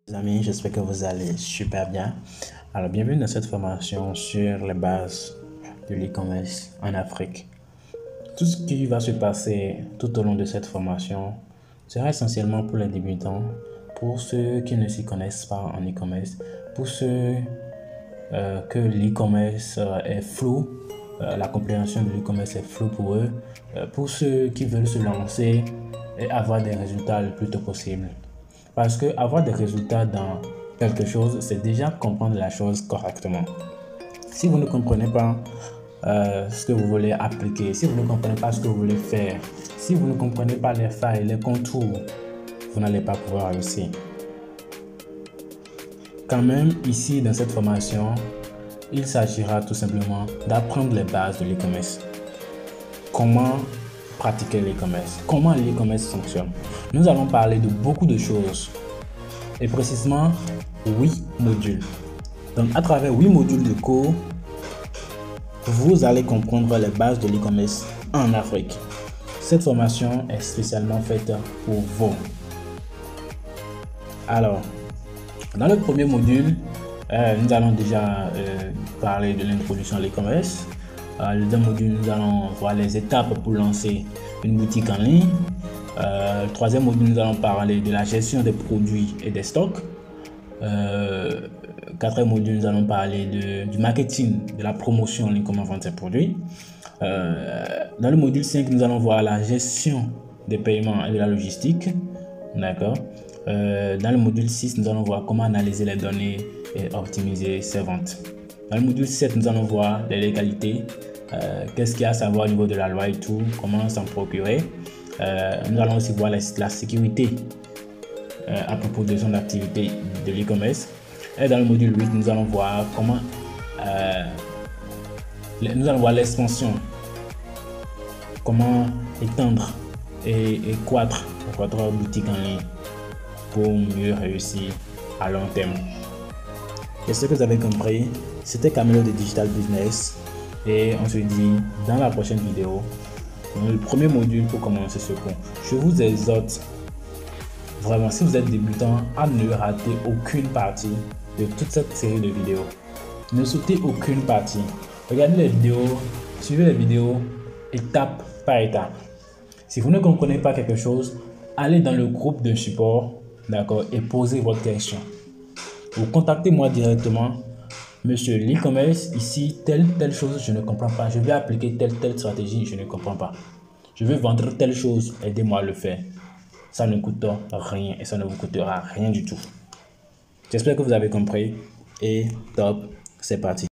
Les amis, j'espère que vous allez super bien. Alors, bienvenue dans cette formation sur les bases de l'e-commerce en Afrique. Tout ce qui va se passer tout au long de cette formation sera essentiellement pour les débutants, pour ceux qui ne s'y connaissent pas en e-commerce, pour ceux que l'e-commerce est flou, la compréhension de l'e-commerce est floue pour eux, pour ceux qui veulent se lancer et avoir des résultats le plus tôt possible. Parce que avoir des résultats dans quelque chose, c'est déjà comprendre la chose correctement. Si vous ne comprenez pas ce que vous voulez appliquer, si vous ne comprenez pas ce que vous voulez faire, si vous ne comprenez pas les failles, les contours, vous n'allez pas pouvoir réussir. Quand même, ici, dans cette formation, il s'agira tout simplement d'apprendre les bases de l'e-commerce. Comment pratiquer l'e-commerce, comment l'e-commerce fonctionne. Nous allons parler de beaucoup de choses et précisément 8 modules. Donc à travers 8 modules de cours, vous allez comprendre les bases de l'e-commerce en Afrique. Cette formation est spécialement faite pour vous. Alors, dans le premier module, nous allons déjà parler de l'introduction à l'e-commerce. Le deuxième module, nous allons voir les étapes pour lancer une boutique en ligne. Le troisième module, nous allons parler de la gestion des produits et des stocks. Quatrième module, nous allons parler du marketing, de la promotion en ligne, comment vendre ses produits. Dans le module 5, nous allons voir la gestion des paiements et de la logistique. D'accord. Dans le module 6, nous allons voir comment analyser les données et optimiser ses ventes. Dans le module 7, nous allons voir les légalités, qu'est-ce qu'il y a à savoir au niveau de la loi et tout, comment s'en procurer. Nous allons aussi voir la sécurité à propos de son activité de l'e-commerce. Et dans le module 8, nous allons voir comment l'expansion, comment étendre et croître votre boutique en ligne pour mieux réussir à long terme. J'espère que vous avez compris. C'était Camilo de Digital Business et on se dit dans la prochaine vidéo, dans le premier module pour commencer ce cours. Je vous exhorte vraiment, si vous êtes débutant, à ne rater aucune partie de toute cette série de vidéos. Ne sautez aucune partie. Regardez les vidéos, suivez les vidéos étape par étape. Si vous ne comprenez pas quelque chose, allez dans le groupe de support, d'accord, et posez votre question. Vous contactez moi directement. Monsieur, l'e-commerce, ici, telle chose, je ne comprends pas. Je vais appliquer telle stratégie, je ne comprends pas. Je veux vendre telle chose, aidez-moi à le faire. Ça ne coûte rien et ça ne vous coûtera rien du tout. J'espère que vous avez compris et top, c'est parti.